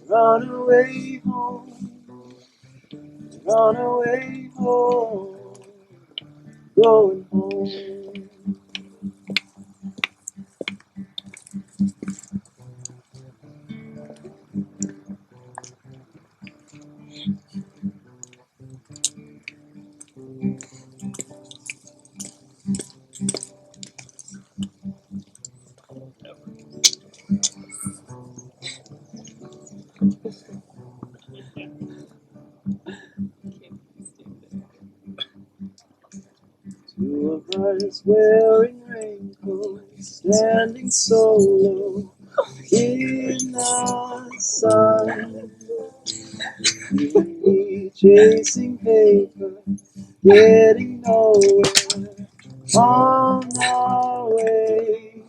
Run away home, run away home, going home. Two of us wearing raincoats, standing solo in the sun. You and me chasing paper, getting nowhere on our way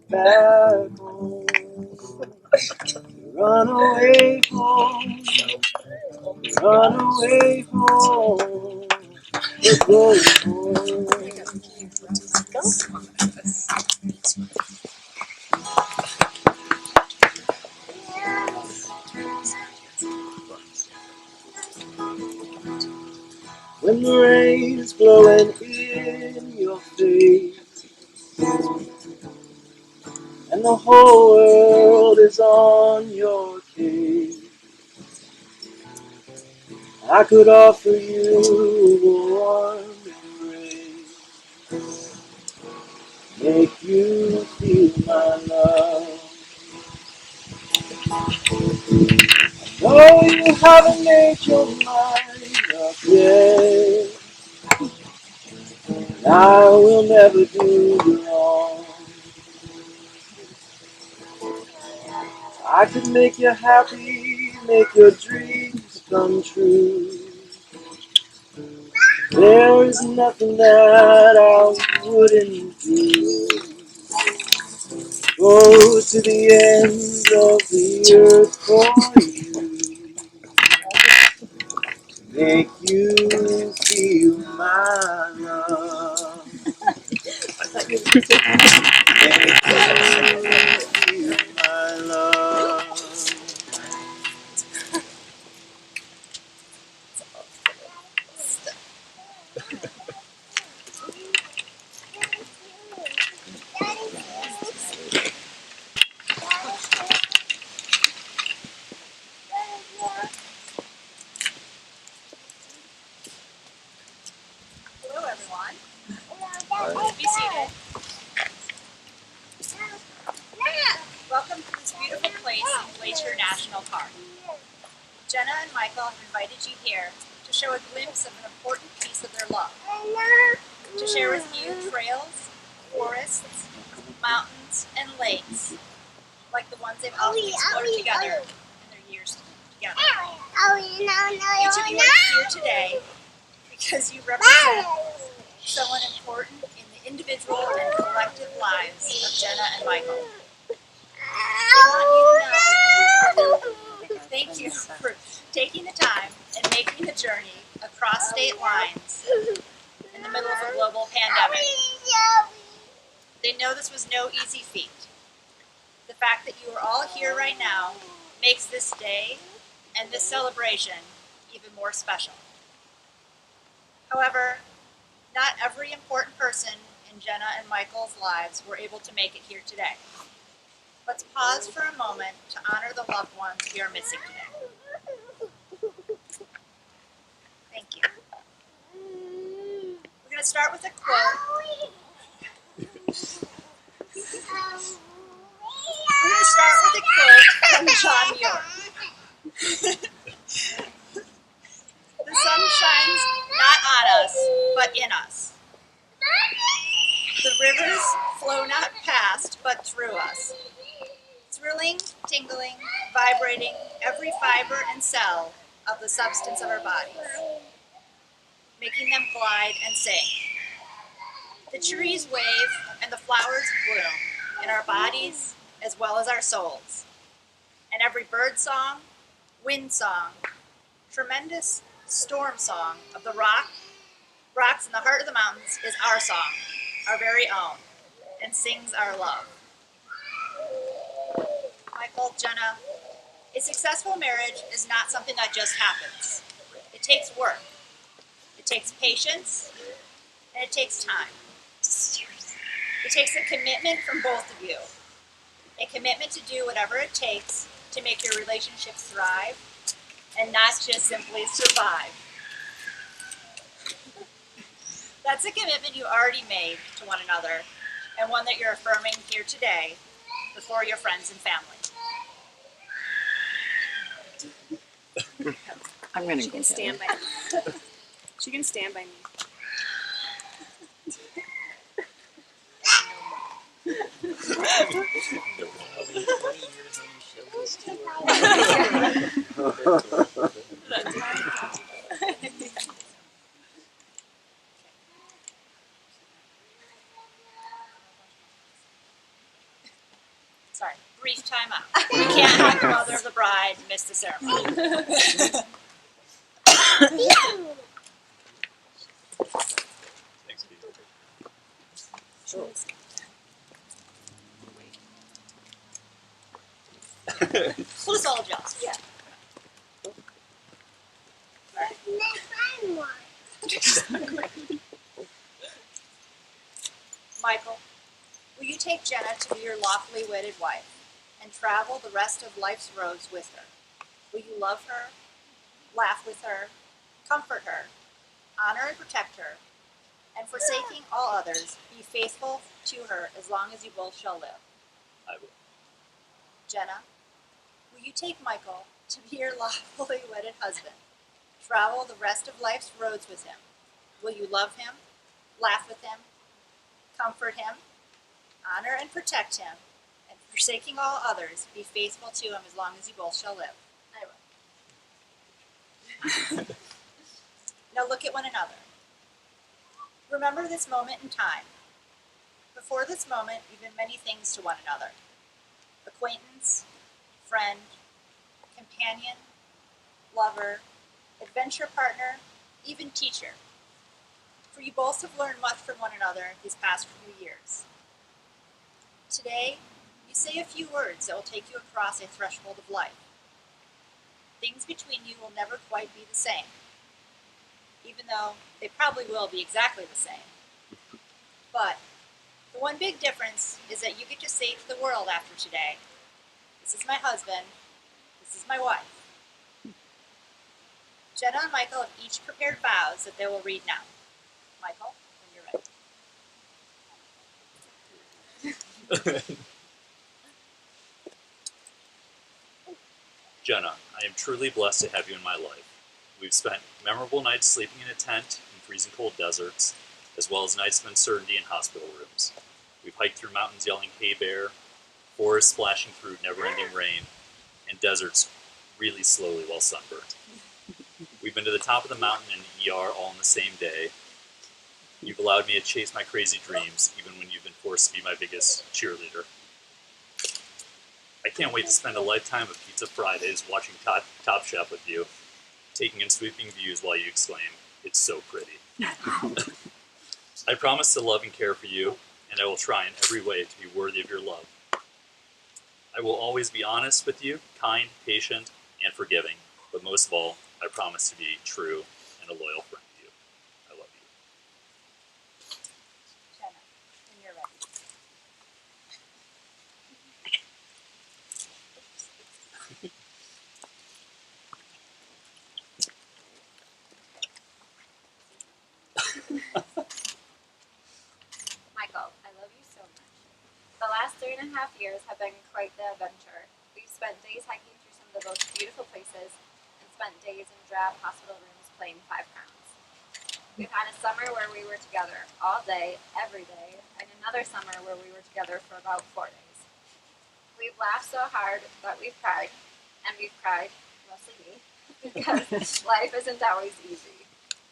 back home. Run away home, run away home, we're going home. When the rain is blowing in your face and the whole world is on your case, I could offer you a warm embrace, make you feel my love. No, you haven't made your mind up yet. I will never do you wrong. I could make you happy, make your dreams come true. There is nothing that I wouldn't do. Go to the ends of the earth for you. Make you feel my love. Make you feel my love. Hello, everyone. Please be seated. Welcome to this beautiful place in Glacier National Park. Jenna and Michael have invited you here to show a glimpse of an important piece of their love. To share with you trails, forests, mountains, and lakes, like the ones they've often explored together in their years together. Each of you are here today because you represent someone important in the individual and collective lives of Jenna and Michael. Thank you for taking the time and making the journey across state lines in the middle of a global pandemic. They know this was no easy feat. The fact that you are all here right now makes this day and this celebration even more special. However, not every important person in Jenna and Michael's lives were able to make it here today. Let's pause for a moment to honor the loved ones we are missing today. Thank you. We're going to start with a quote. From John Muir. The sun shines not on us, but in us. The rivers flow not past, but through us. Thrilling, tingling, vibrating every fiber and cell of the substance of our bodies, making them glide and sing. The trees wave and the flowers bloom in our bodies as well as our souls. And every bird song, wind song, tremendous storm song of the rocks in the heart of the mountains is our song, our very own, and sings our love. Michael, Jenna, A successful marriage is not something that just happens. It takes work. It takes patience, and it takes time. It takes a commitment from both of you. A commitment to do whatever it takes to make your relationship thrive and not just simply survive. That's a commitment you already made to one another and one that you're affirming here today before your friends and family. I'm gonna She go can get stand it. by me. She can stand by me. Sorry, brief time out. You can't have the mother of the bride miss the ceremony. We'll just all adjust. Yeah. Michael, will you take Jenna to be your lawfully wedded wife and travel the rest of life's roads with her? Will you love her, laugh with her, comfort her, honor and protect her, and forsaking all others, be faithful to her as long as you both shall live? I will. Jenna, will you take Michael to be your lawfully wedded husband, travel the rest of life's roads with him? Will you love him, laugh with him, comfort him, honor and protect him, and forsaking all others, be faithful to him as long as you both shall live? I will. Now look at one another. Remember this moment in time. Before this moment, you've been many things to one another. Acquaintance, friend, companion, lover, adventure partner, even teacher. For you both have learned much from one another these past few years. Today, you say a few words that will take you across a threshold of life. Things between you will never quite be the same, even though they probably will be exactly the same. But the one big difference is that you get to say to the world after today, this is my husband, this is my wife. Jenna and Michael have each prepared vows that they will read now. Michael, when you're ready. Jenna, I am truly blessed to have you in my life. We've spent memorable nights sleeping in a tent in freezing cold deserts, as well as nights of uncertainty in hospital rooms. We've hiked through mountains yelling "Hey Bear," forests splashing through never-ending rain, and deserts really slowly while sunburnt. We've been to the top of the mountain and ER all in the same day. You've allowed me to chase my crazy dreams, even when you've been forced to be my biggest cheerleader. I can't wait to spend a lifetime of Pizza Fridays watching Top Chef with you, taking in sweeping views while you exclaim, "It's so pretty." I promise to love and care for you, and I will try in every way to be worthy of your love. I will always be honest with you, kind, patient, and forgiving, but most of all, I promise to be true and a loyal friend to you. I love you. Jenna, when you're ready. Michael, I love you so much. The last 3.5 years have been quite the adventure. We've spent days hiking through some of the most beautiful places and spent days in drab hospital rooms playing 5 crowns. We've had a summer where we were together all day, every day, and another summer where we were together for about 4 days. We've laughed so hard that we've cried, and we've cried, mostly me, because life isn't always easy.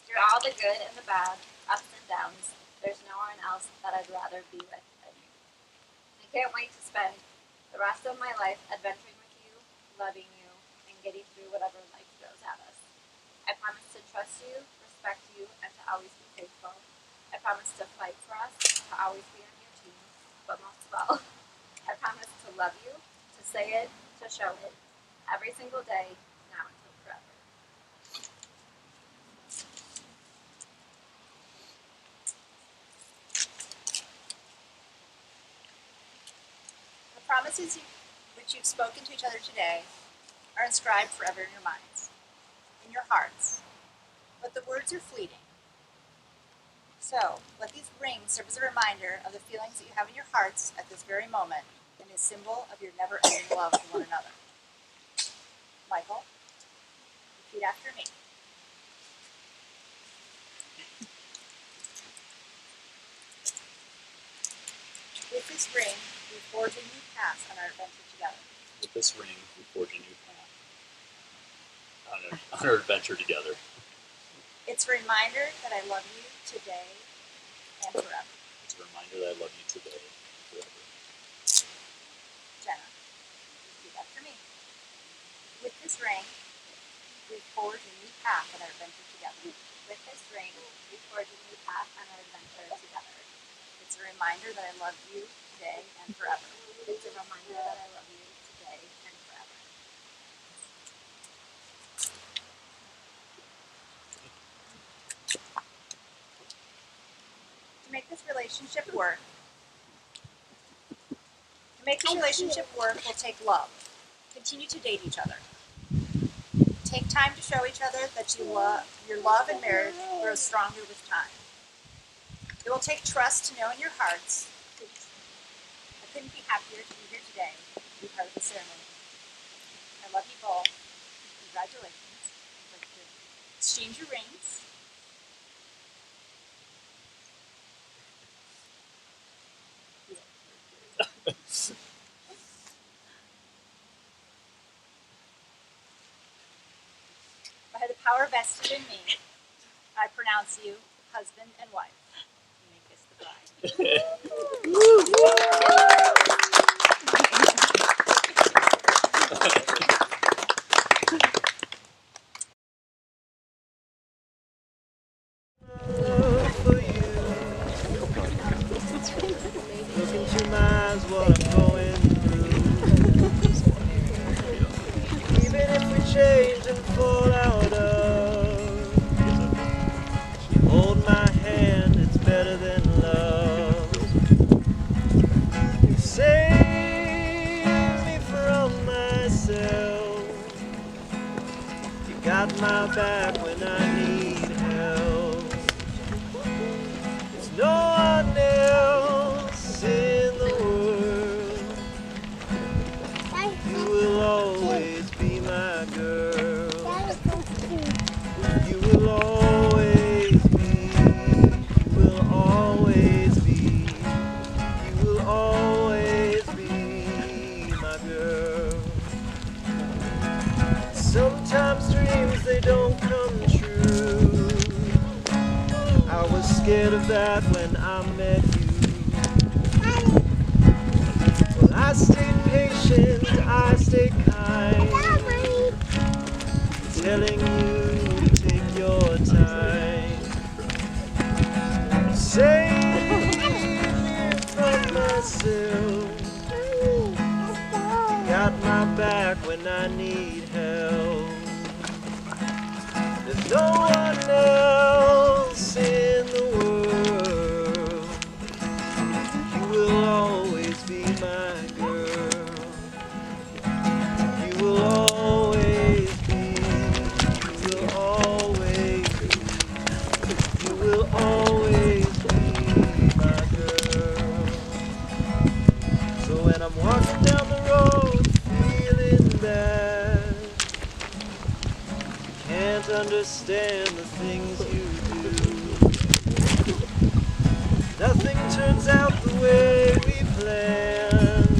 Through all the good and the bad, ups and downs, there's no one else that I'd rather be with than you. I can't wait to spend the rest of my life adventuring with you, loving you, and getting through whatever life throws at us. I promise to trust you, respect you, and to always be faithful. I promise to fight for us, to always be on your team, but most of all, I promise to love you, to say it, to show it. every single day, now until forever. The promises which you've spoken to each other today are inscribed forever in your minds, in your hearts, but the words are fleeting. So, let these rings serve as a reminder of the feelings that you have in your hearts at this very moment, and a symbol of your never-ending love for one another. Michael, repeat after me. With this ring, we forge a new path on our adventure together. With this ring, we forge a new path on our adventure together. It's a reminder that I love you today and forever. It's a reminder that I love you today and forever. Jenna, repeat after me. With this ring, we forge a new path on our adventure together. With this ring, we forge a new path on our adventure together. It's a reminder that I love you today and forever. It's a reminder that I love you today and forever. To make this relationship work, will take love. Continue to date each other. Take time to show each other that your love and marriage grows stronger with time. It will take trust to know in your hearts. I couldn't be happier to be here today to be part of the ceremony. I love you both. Congratulations. I'd like to exchange your rings. By the power vested in me, I pronounce you husband and wife. You may kiss the bride. Look into my eyes, what I'm going through. Even if we change and fall out of, hold my hand, it's better than love. You save me from myself. You got my back when I need help. There's no one else in the world. You will always be my girl. You will always be. You will always be. You will always be my girl. Sometimes dreams, they don't come true. I was scared of that when I met you. Well, I stayed patient, I stayed kind, telling you to take your time. Save me from myself. You got my back when I need help. There's no one else in the world. You will always be my girl. You will always be. You will always be. You will always be my girl. So when I'm walking down the road feeling bad, can't understand the things you do. Nothing turns out the way we planned.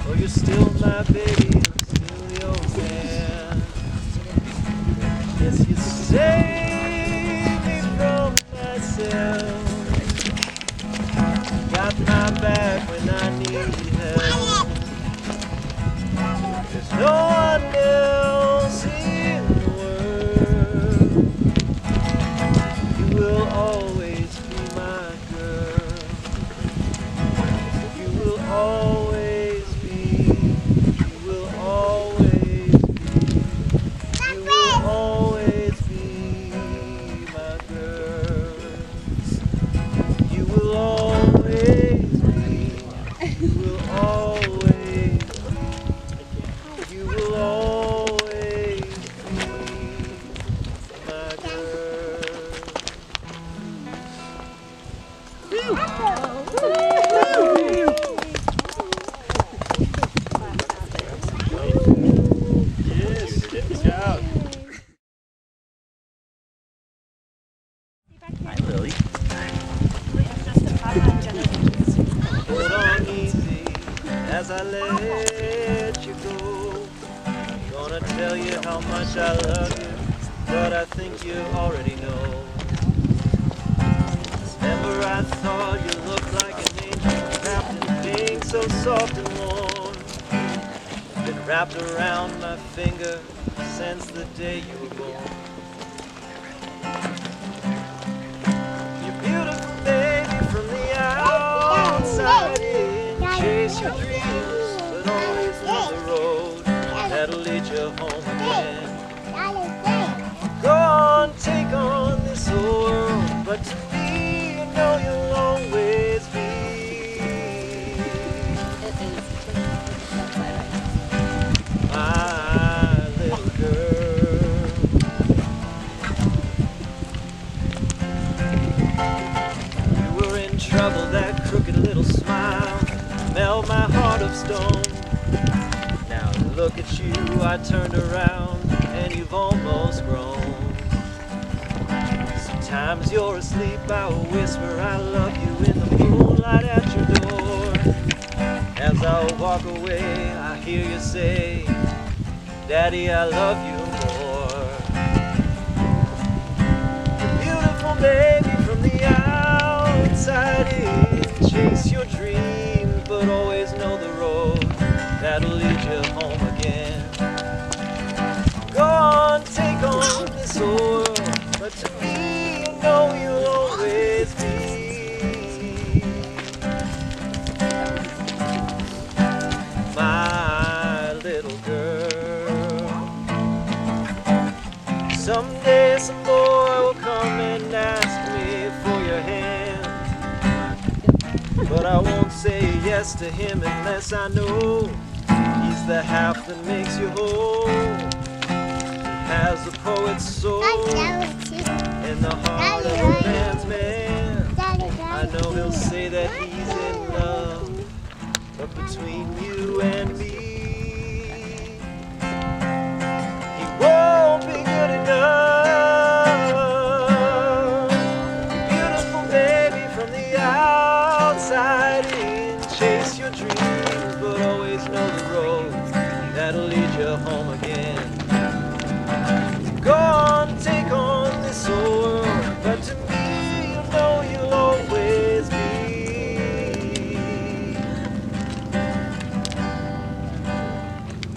Oh, you're still my baby, I'm still your man. Yes, you save me from myself. Got my back when I need help. There's no one else in the world. You will always be my girl. You will always be. You will Yes, good job. Hi, Lily. Hold on easy as I let you go. Gonna tell you how much I love you, but I think you already know. Remember I thought you looked like an angel, wrapped in pink, so soft and warm. Been wrapped around my finger since the day you were born. You're beautiful, baby, from the outside in. Chase your dreams, but always know the road that'll lead you home again. Go on, take on this whole world, but to me, you know you'll always be my little girl. You were in trouble, that crooked little smile melt my heart of stone. Now look at you, I turned around and you've almost grown. Sometimes you're asleep, I will whisper I love you in the moonlight at your door. As I walk away, I hear you say, Daddy, I love you more. You're beautiful, baby, from the outside in. Chase your dreams, but always know the road that'll lead you home again. Go on, take on this whole world, but to me, you know you'll always be my little girl. Someday some boy will come and ask me for your hand, but I won't say yes to him unless I know he's the half that makes you whole. He has a poet's soul and the heart of a man's man. I know he'll say that he's in love, but between you and me, he won't be good enough. Beautiful baby from the outside in. Chase your dreams, but always know the road that'll lead you home again. Go on, take on this whole world, but to me, you know you'll always be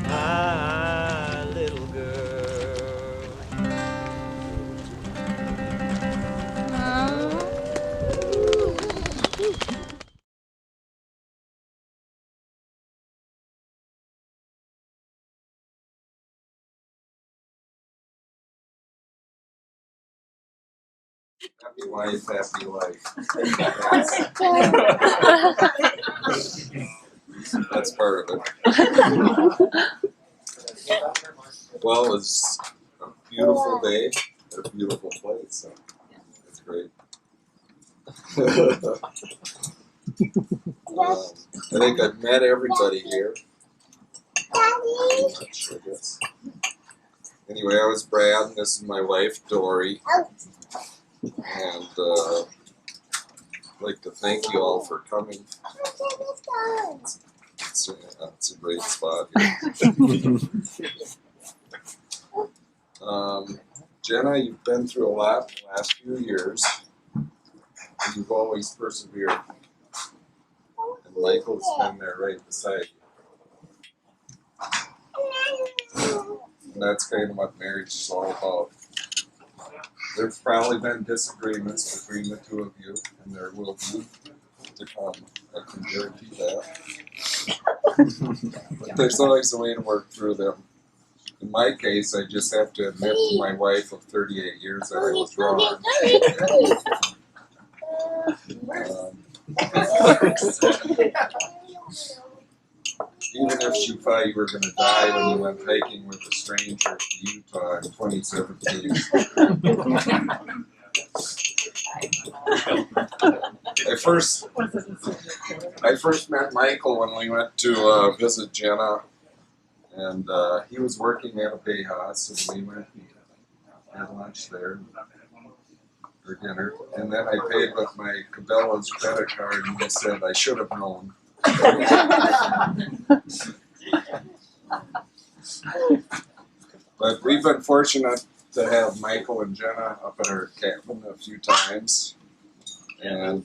my little girl. Happy wife, happy life. That's part of it. Well, it's a beautiful day at a beautiful place, so it's great. I think I've met everybody here. I guess. Anyway, I was Brad, and this is my wife, Dory. And I'd like to thank you all for coming. It's a great spot here. Jenna, you've been through a lot in the last few years, and you've always persevered. And Michael's been there right beside you. And that's kind of what marriage is all about. There's probably been disagreements between the two of you, and there will be to come. I can guarantee that. But there's always a way to work through them. In my case, I just have to admit to my wife of 38 years that I was wrong. Even if she thought you were going to die when you went hiking with a stranger to Utah in 2017. I I first met Michael when we went to visit Jenna, and he was working at a Bay House, and we went and had lunch there for dinner. And then I paid with my Cabela's credit card, and he said I should have known. But we've been fortunate to have Michael and Jenna up at our cabin a few times, and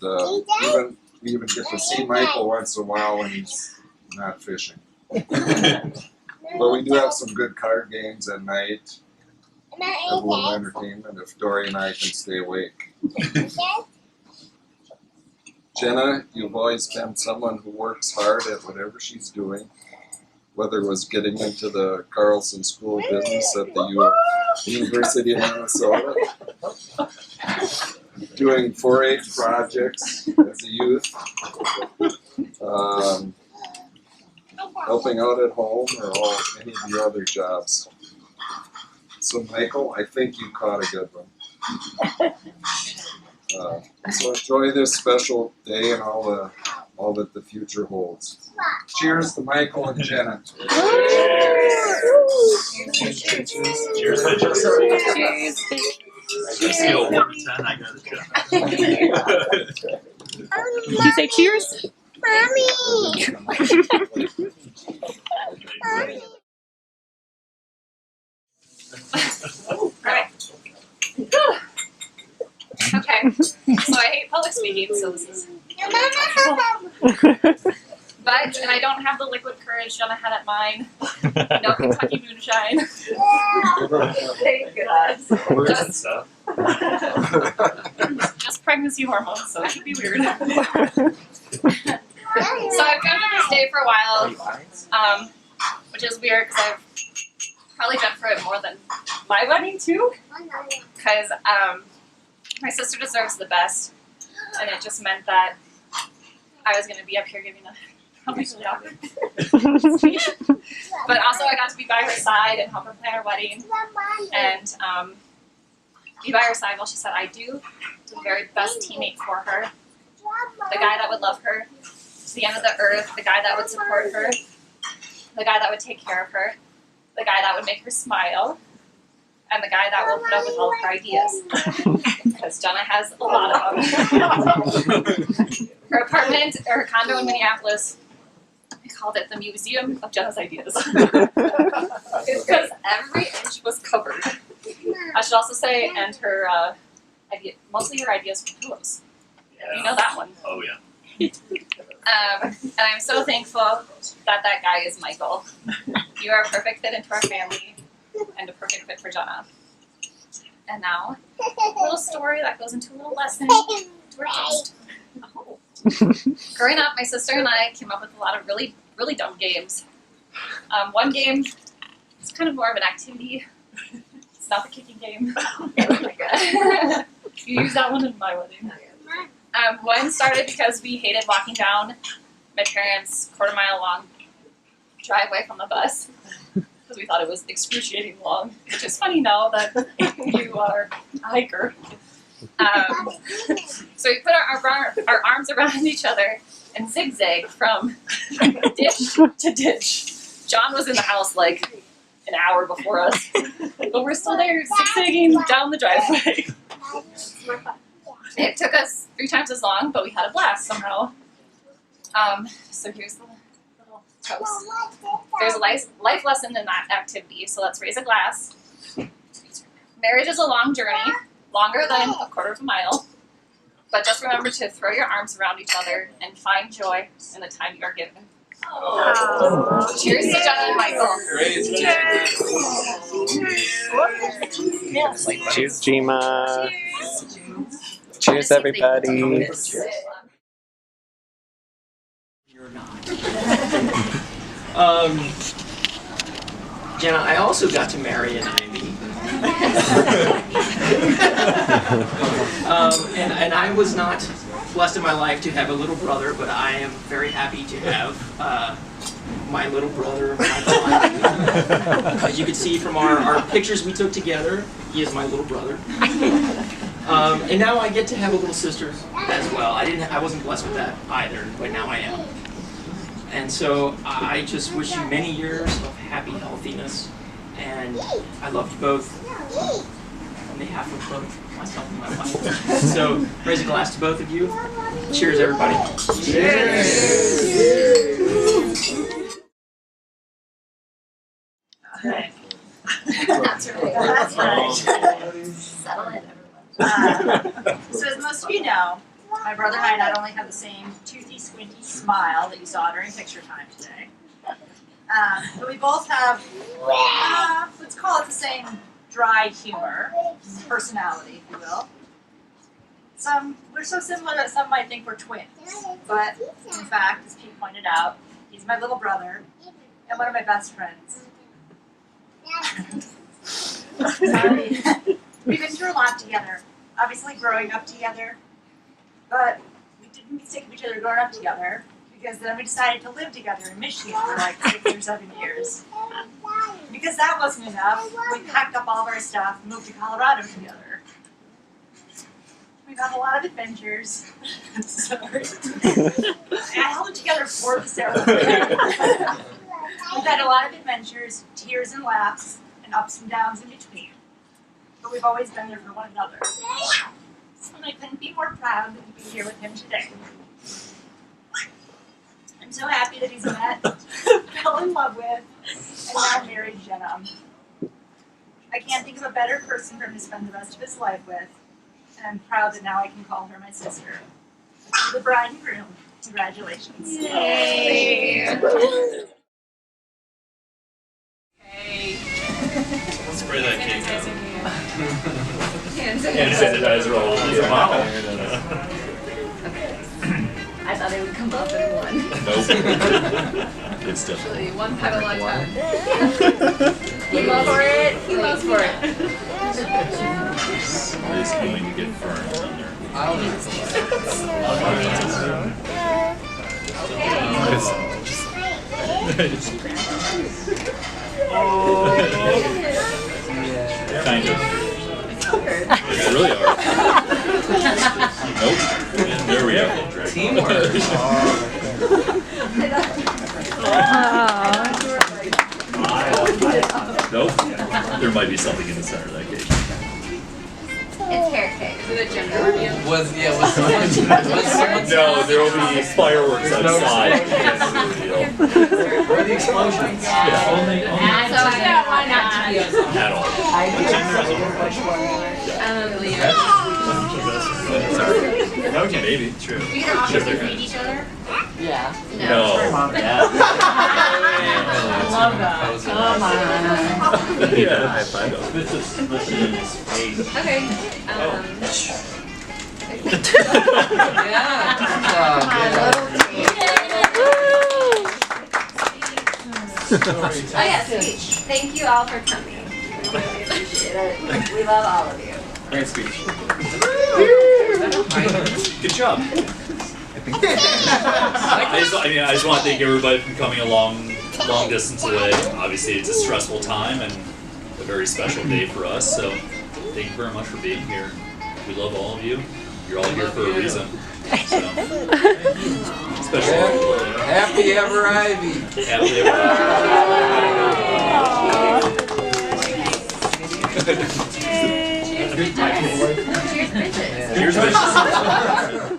we even get to see Michael once in a while when he's not fishing. But we do have some good card games at night, have a little entertainment if Dory and I can stay awake. Jenna, you've always been someone who works hard at whatever she's doing, whether it was getting into the Carlson School of Business at the University of Minnesota, doing 4-H projects as a youth, helping out at home, or any of your other jobs. So Michael, I think you caught a good one. So enjoy this special day and all that the future holds. Cheers to Michael and Jenna. Cheers, my Jessica. Cheers. On a scale of 1 to 10, I got a 10. Did you say cheers? Mommy. Alright. Okay. So I hate public speaking, so this is. But, and I don't have the liquid courage Jenna had at mine. No Kentucky moonshine. Thank God. Just pregnancy hormones, so it should be weird. So I've dreamt of this day for a while, which is weird because I've probably dreamt for it more than my wedding too. Because my sister deserves the best, and it just meant that I was going to be up here giving a probably really awkward speech. But also I got to be by her side and help her plan her wedding, and be by her side while she said I do, the very best teammate for her, the guy that would love her to the end of the earth, the guy that would support her, the guy that would take care of her, the guy that would make her smile, and the guy that will put up with all of her ideas. Because Jenna has a lot of them. Her apartment, or her condo in Minneapolis, I called it the Museum of Jenna's Ideas. Because every inch was covered. I should also say, and her, mostly her ideas for pillows. You know that one. Oh, yeah. And I'm so thankful that that guy is Michael. You are a perfect fit into our family, and a perfect fit for Jenna. And now, a little story that goes into a little lesson to our toast. Oh. Growing up, my sister and I came up with a lot of really, really dumb games. One game is kind of more of an activity. It's not the kicking game. Oh my God. You use that one in my wedding. One started because we hated walking down my parents' quarter-mile long driveway from the bus. Because we thought it was excruciating long, which is funny now that you are a hiker. So we put our arms around each other and zigzag from ditch to ditch. John was in the house like an hour before us, but we're still there zigzagging down the driveway. It took us 3 times as long, but we had a blast somehow. So here's the little toast. There's a life lesson in that activity, so let's raise a glass. Marriage is a long journey, longer than a quarter of a mile, but just remember to throw your arms around each other and find joy in the time you are given. Oh. Cheers to Jenna and Michael. Cheers, Jima. Cheers, everybody. Jenna, I also got to marry an Ivy. And I was not blessed in my life to have a little brother, but I am very happy to have my little brother. As you can see from our pictures we took together, he is my little brother. And now I get to have a little sister as well. I wasn't blessed with that either, but now I am. And so I just wish you many years of happy healthiness, and I love you both on behalf of both myself and my wife. So raise a glass to both of you. Cheers, everybody. Cheers. Okay. That's right. Settle in, So as most of you know, my brother and I not only have the same toothy, squinty smile that you saw during picture time today, but we both have, let's call it the same dry humor, personality, if you will. We're so similar that some might think we're twins, but in fact, as Pete pointed out, he's my little brother and one of my best friends. We've been through a lot together, obviously growing up together, but we didn't get sick of each other growing up together because then we decided to live together in Michigan for like 6 or 7 years. Because that wasn't enough, we packed up all of our stuff and moved to Colorado together. We've had a lot of adventures. Sorry. I held it together for the ceremony. We've had a lot of adventures, tears and laughs, and ups and downs in between. But we've always been there for one another. And I couldn't be more proud than to be here with him today. I'm so happy that he's met, fell in love with, and now married Jenna. I can't think of a better person for him to spend the rest of his life with, and I'm proud that now I can call her my sister. To the bride and groom, congratulations. Yay! Spray that cake out. Hand sanitizer all over your mouth. I thought it would come up in one. Nope. It's definitely One petal at a time. He loves for it. He loves for it. It's going to get burned on there. Kind of. It's really hard. Nope. There we go. Teamwork. Nope. There might be something in the center of that cake. It's carrot cake. Is it a gender review? Was someone No, there will be fireworks outside. Where are the explosions? Yeah. Only. So I don't want not to be At all. Okay. Maybe. True. You can opposite feed each other? Yeah. No. Love that. Come on. Yeah, high five. Okay. Oh yeah, speech. Thank you all for coming. We really appreciate it. We love all of you. Great speech. Good job. I just want to thank everybody for coming a long distance away. Obviously, it's a stressful time and a very special day for us. So, thank you very much for being here. We love all of you. You're all here for a reason. So, special. Happy ever Ivy. Happy ever. Cheers, bitches. Cheers, bitches.